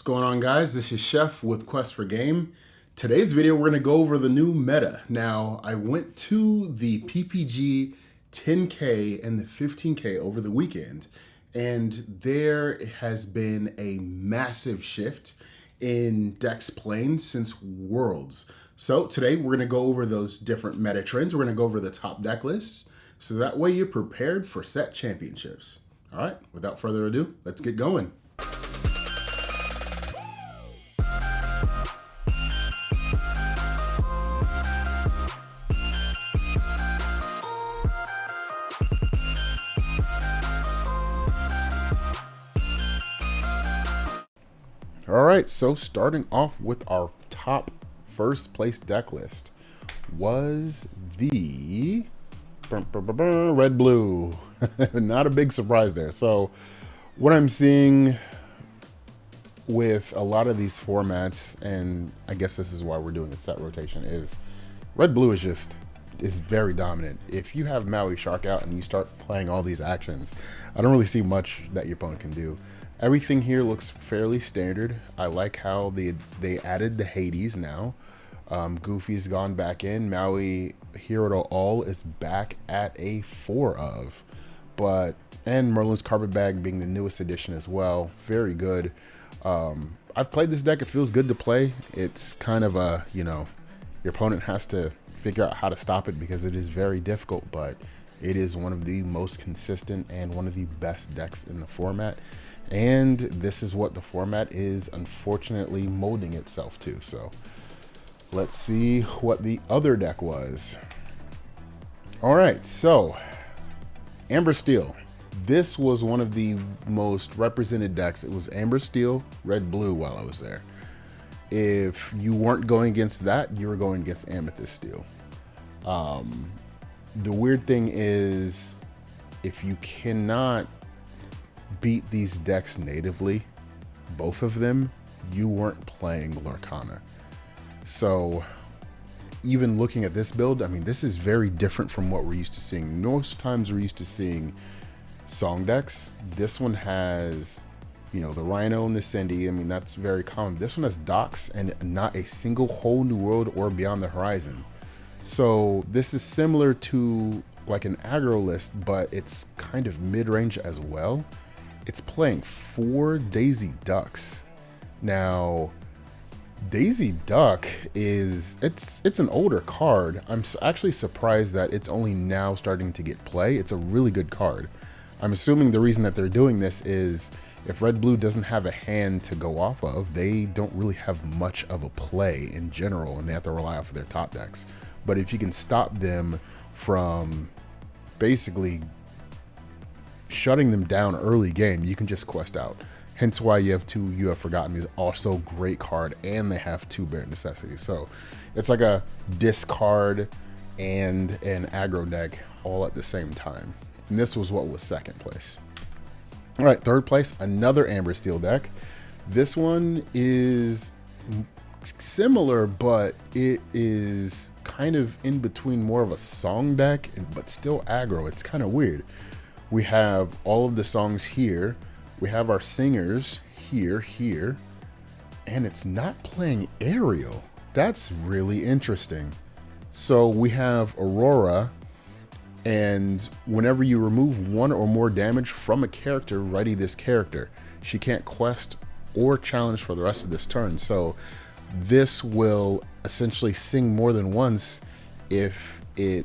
going on, guys? This is Chef with Quest for Game. Today's video, we're going to go over the new meta. Now, I went to the PPG 10K and the 15K over the weekend, and there has been a massive shift in decks playing since Worlds. So today, we're going to go over those different meta trends. We're going to go over the top deck lists, so that way you're prepared for set championships. All right, without further ado, let's get going. All right, so starting off with our top first place deck list was the red blue. Not a big surprise there. So what I'm seeing with a lot of these formats, and I guess this is why we're doing a set rotation, is red blue is very dominant. If you have Maui Shark out and you start playing all these actions, I don't really see much that your opponent can do. Everything here looks fairly standard. I like how they added the Hades now. Goofy's gone back in. Maui Hero to All is back at a 4 of. And Merlin's Carpet Bag being the newest addition as well. Very good. I've played this deck. It feels good to play. It's kind of a, your opponent has to figure out how to stop it because it is very difficult, but it is one of the most consistent and one of the best decks in the format. And this is what the format is unfortunately molding itself to. So let's see what the other deck was. All right, so Amber Steel. This was one of the most represented decks. It was Amber Steel, Red Blue while I was there. If you weren't going against that, you were going against Amethyst Steel. The weird thing is, if you cannot beat these decks natively, both of them, you weren't playing Lorcana. So even looking at this build, I mean, this is very different from what we're used to seeing. Most times we're used to seeing song decks. This one has, the Rhino and the Cindy. I mean, that's very common. This one has docks and not a single whole new world or Beyond the Horizon. So this is similar to like an aggro list, but it's kind of mid-range as well. It's playing 4 Daisy Ducks. Now, Daisy Duck it's an older card. I'm actually surprised that it's only now starting to get play. It's a really good card. I'm assuming the reason that they're doing this is if Red Blue doesn't have a hand to go off of, they don't really have much of a play in general, and they have to rely off of their top decks. But if you can stop them from basically shutting them down early game, you can just quest out. Hence why you have 2 You Have Forgotten is also great card, and they have 2 Bare Necessities. So it's like a discard and an aggro deck all at the same time. And this was what was second place. All right, third place, another Amber Steel deck. This one is similar, but it is kind of in between more of a song deck, but still aggro. It's kind of weird. We have all of the songs here. We have our singers here, and it's not playing aerial. That's really interesting. So we have Aurora, and whenever you remove 1 or more damage from a character, ready this character. She can't quest or challenge for the rest of this turn. So this will essentially sing more than once if you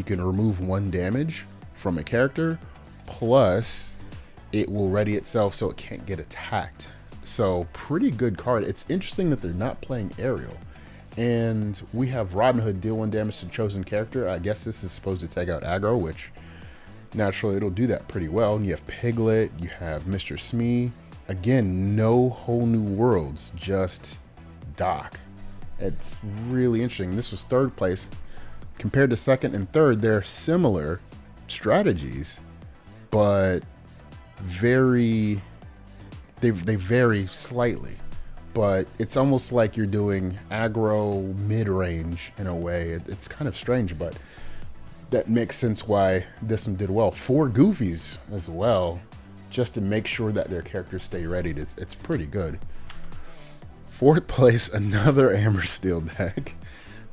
can remove 1 damage from a character, plus it will ready itself so it can't get attacked. So pretty good card. It's interesting that they're not playing aerial. And we have Robin Hood, deal 1 damage to chosen character. I guess this is supposed to take out aggro, which naturally it'll do that pretty well. And you have Piglet, you have Mr. Smee. Again, no whole new worlds, just Doc. It's really interesting. This was third place. Compared to second and third, they're similar strategies, but they vary slightly. But it's almost like you're doing aggro mid-range in a way. It's kind of strange, but that makes sense why this one did well. 4 Goofies as well. just to make sure that their characters stay ready. It's pretty good. Fourth place, another Amber Steel deck.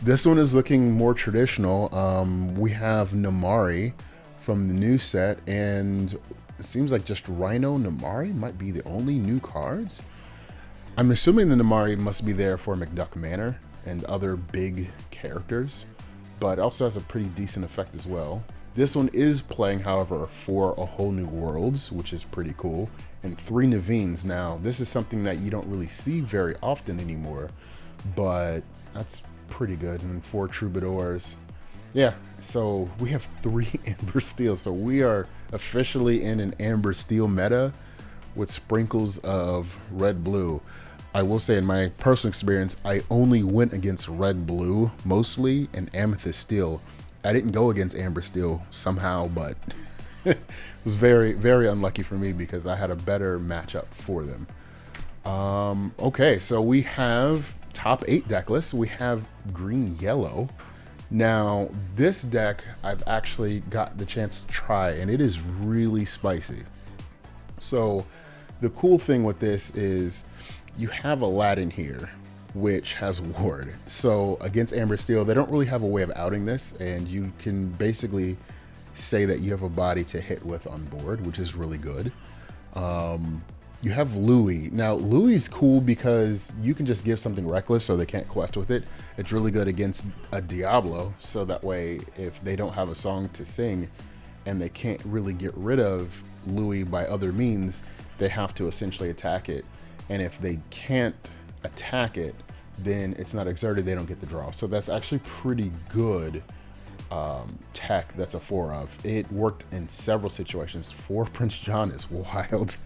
This one is looking more traditional. We have Namari from the new set, and it seems like just Rhino Namari might be the only new cards. I'm assuming the Namari must be there for McDuck Manor and other big characters, but also has a pretty decent effect as well. This one is playing, however, for a whole new worlds, which is pretty cool, and 3 Naveen's. Now, this is something that you don't really see very often anymore, but that's pretty good. And 4 Troubadours. Yeah, so we have 3 Amber Steel. So we are officially in an Amber Steel meta with sprinkles of red blue. I will say, in my personal experience, I only went against red blue mostly and Amethyst Steel. I didn't go against Amber Steel somehow, but it was very, very unlucky for me because I had a better matchup for them. Okay, so we have top 8 deck list. We have green yellow. Now, this deck I've actually got the chance to try, and it is really spicy. So the cool thing with this is you have Aladdin here, which has Ward. So against Amber Steel, they don't really have a way of outing this, and you can basically say that you have a body to hit with on board, which is really good. You have Louis. Now, Louis cool because you can just give something reckless so they can't quest with it. It's really good against a Diablo, so that way if they don't have a song to sing and they can't really get rid of Louis by other means, they have to essentially attack it. And if they can't attack it, then it's not exerted, they don't get the draw. So that's actually pretty good tech. That's a 4 of. It worked in several situations. 4 Prince John is wild.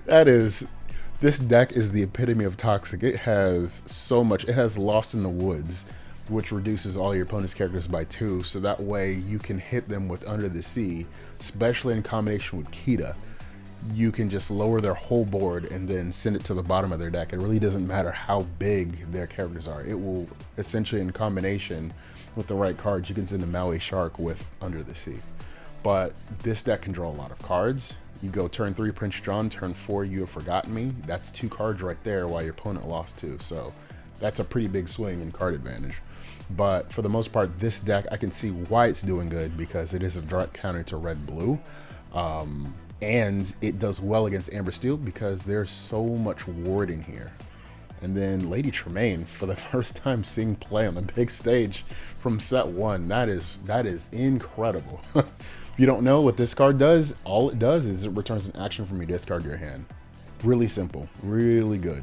This deck is the epitome of toxic. It has so much. It has Lost in the Woods, which reduces all your opponent's characters by 2, so that way you can hit them with Under the Sea, especially in combination with Kita. You can just lower their whole board and then send it to the bottom of their deck. It really doesn't matter how big their characters are. It will essentially, in combination with the right cards, you can send a Maui Shark with Under the Sea. But this deck can draw a lot of cards. You go turn 3 Prince John, turn 4 You Have Forgotten Me. That's 2 cards right there while your opponent lost 2. So that's a pretty big swing in card advantage. But for the most part, this deck, I can see why it's doing good because it is a direct counter to red-blue. And it does well against Amber Steel because there's so much warding here. And then Lady Tremaine, for the first time seeing play on the big stage from set 1, that is incredible. If you don't know what this card does, all it does is it returns an action from your discard to your hand. Really simple, really good.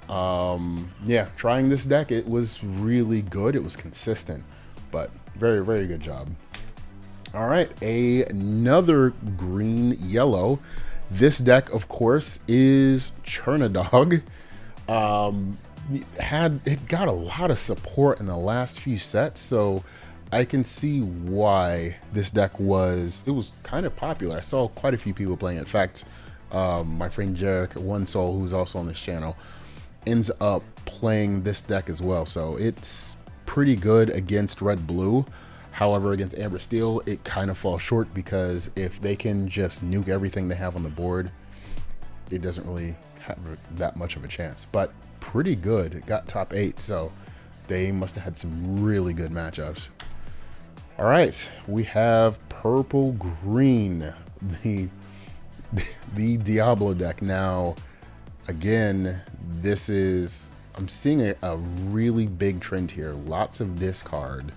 Yeah, trying this deck, it was really good. It was consistent, but very, very good job. All right, another green yellow. This deck, of course, is Chernadog. It got a lot of support in the last few sets, so I can see why this deck was kind of popular. I saw quite a few people playing it. In fact, my friend Jarek One Soul, who's also on this channel, ends up playing this deck as well. So it's pretty good against red blue. However, against Amber Steel, it kind of falls short because if they can just nuke everything they have on the board, it doesn't really have that much of a chance. But pretty good. It got top 8, so they must have had some really good matchups. All right, we have purple green, the Diablo deck. Now, again, I'm seeing a really big trend here. Lots of discard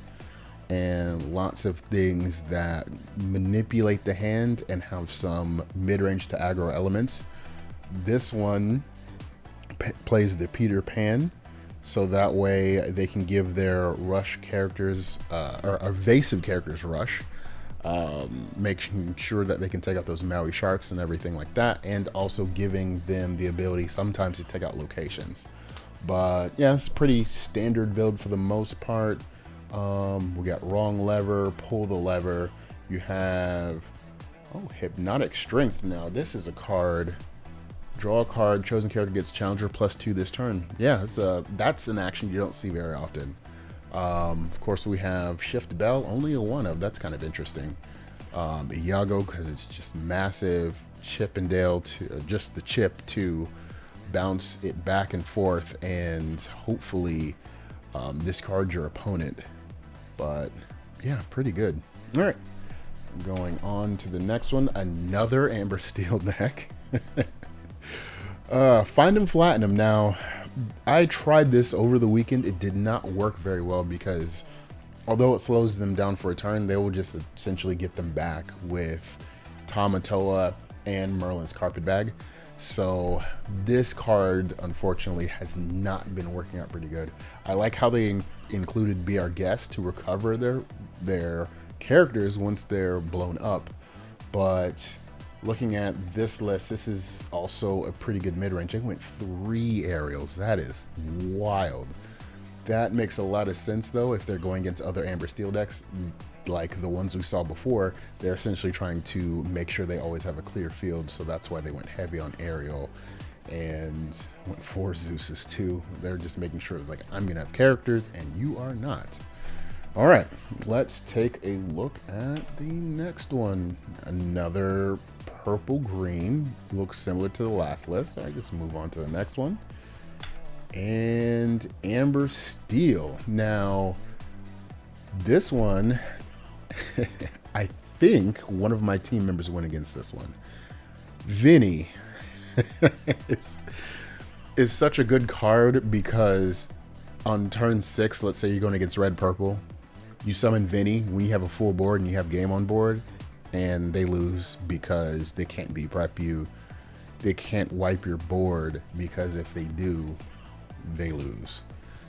and lots of things that manipulate the hand and have some mid-range to aggro elements. This one plays the Peter Pan, so that way they can give their rush characters, or evasive characters rush, making sure that they can take out those Maui Sharks and everything like that, and also giving them the ability sometimes to take out locations. But yeah, it's a pretty standard build for the most part. We got wrong lever, pull the lever. You have, Hypnotic Strength. Now this is a card. Draw a card, chosen character gets challenger +2 this turn. Yeah, that's an action you don't see very often. Of course, we have Shift Bell, only a 1 of. That's kind of interesting. Iago because it's just massive, Chippendale to just the chip to bounce it back and forth and hopefully discard your opponent. But yeah, pretty good. All right, going on to the next one, another Amber Steel deck. Find and Flatten 'em. Now, I tried this over the weekend. It did not work very well because although it slows them down for a turn, they will just essentially get them back with Tamatoa and Merlin's Carpetbag. So this card, unfortunately, has not been working out pretty good. I like how they included Be Our Guest to recover their characters once they're blown up. But looking at this list, this is also a pretty good mid-range. I went 3 aerials. That is wild. That makes a lot of sense, though, if they're going against other Amber Steel decks, like the ones we saw before. They're essentially trying to make sure they always have a clear field, so that's why they went heavy on aerial and went 4 Zeuses, too. They're just making sure it's like, I'm going to have characters, and you are not. All right, let's take a look at the next one. Another purple-green. Looks similar to the last list. All right, let's move on to the next one. And Amber Steel. Now, this one, I think one of my team members went against this one. Vinny is such a good card because on turn 6, let's say you're going against red-purple, you summon Vinny when you have a full board and you have game on board, and they lose because they can't B-prep you. They can't wipe your board because if they do, they lose.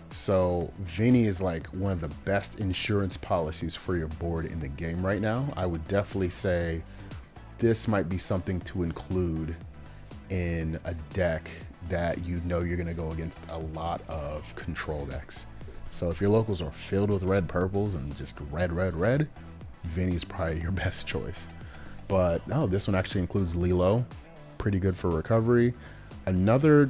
So Vinny is like one of the best insurance policies for your board in the game right now. I would definitely say this might be something to include in a deck that you know you're going to go against a lot of control decks. So if your locals are filled with red purples and just red, Vinny's probably your best choice. But no, this one actually includes Lilo. Pretty good for recovery. Another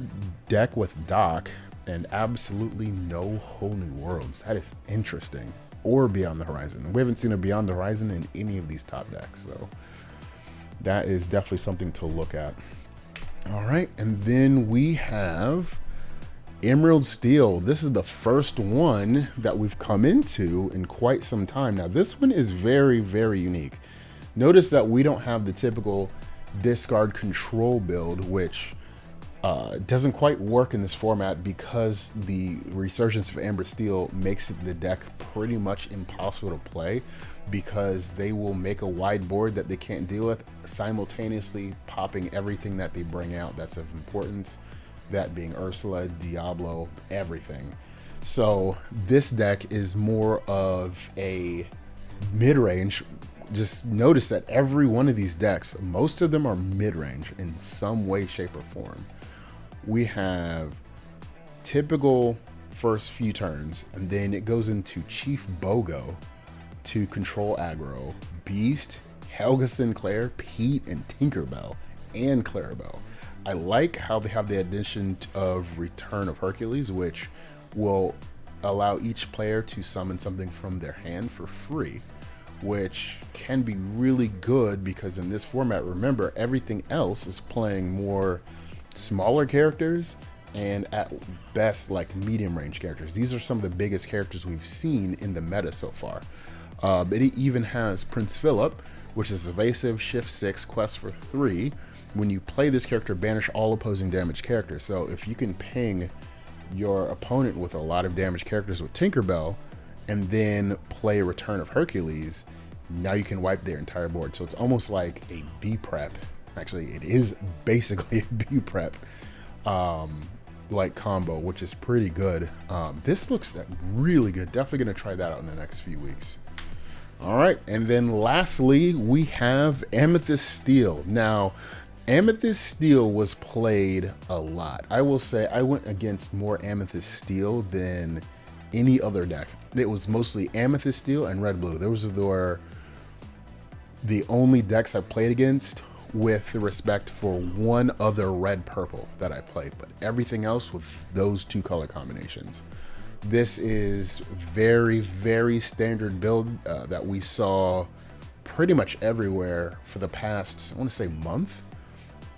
deck with Doc and absolutely no Whole New Worlds. That is interesting. Or Beyond the Horizon. We haven't seen a Beyond the Horizon in any of these top decks, so that is definitely something to look at. All right, and then we have Emerald Steel. This is the first one that we've come into in quite some time. Now, this one is very, very unique. Notice that we don't have the typical discard control build, which doesn't quite work in this format because the resurgence of Amber Steel makes the deck pretty much impossible to play because they will make a wide board that they can't deal with, simultaneously popping everything that they bring out that's of importance, that being Ursula, Diablo, everything. So this deck is more of a mid-range. Just notice that every one of these decks, most of them are mid-range in some way, shape, or form. We have typical first few turns, and then it goes into Chief Bogo to control aggro, Beast, Helga Sinclair, Pete, and Tinkerbell, and Clarabelle. I like how they have the addition of Return of Hercules, which will allow each player to summon something from their hand for free, which can be really good because in this format, remember, everything else is playing more smaller characters and at best like medium range characters. These are some of the biggest characters we've seen in the meta so far. But it even has Prince Philip, which is evasive, shift 6, quest for 3. When you play this character, banish all opposing damaged characters. So if you can ping your opponent with a lot of damaged characters with Tinkerbell and then play Return of Hercules, now you can wipe their entire board. So it's almost like a B-prep. Actually, it is basically a B-prep like combo, which is pretty good. This looks really good. Definitely going to try that out in the next few weeks. All right, and then lastly, we have Amethyst Steel. Now, Amethyst Steel was played a lot. I will say I went against more Amethyst Steel than any other deck. It was mostly Amethyst Steel and Red Blue. Those were the only decks I played against with respect for one other red purple that I played, but everything else with those two color combinations. This is very, very standard build that we saw pretty much everywhere for the past, I want to say, month.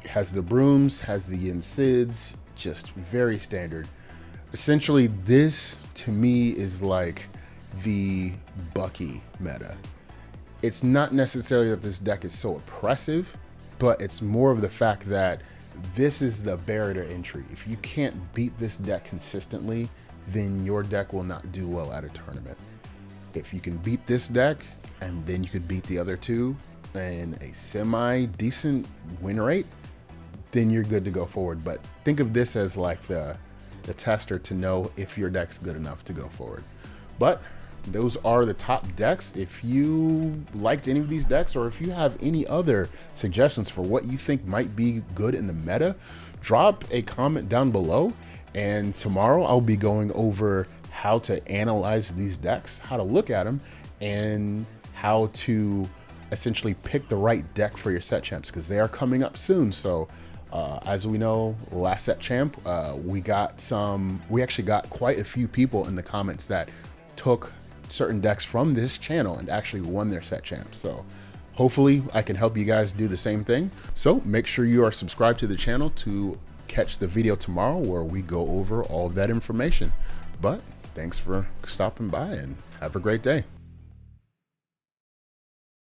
Has the brooms, has the yin sids, just very standard. Essentially, this to me is like the Bucky meta. It's not necessarily that this deck is so oppressive, but it's more of the fact that this is the barrier to entry. If you can't beat this deck consistently, then your deck will not do well at a tournament. If you can beat this deck, and then you could beat the other two in a semi-decent win rate, then you're good to go forward. But think of this as like the tester to know if your deck's good enough to go forward. But those are the top decks. If you liked any of these decks, or if you have any other suggestions for what you think might be good in the meta, drop a comment down below. And tomorrow I'll be going over how to analyze these decks, how to look at them, and how to essentially pick the right deck for your set champs, because they are coming up soon. So as we know, last set champ, we actually got quite a few people in the comments that took certain decks from this channel and actually won their set champs. So hopefully I can help you guys do the same thing. So make sure you are subscribed to the channel to catch the video tomorrow where we go over all of that information. But thanks for stopping by and have a great day.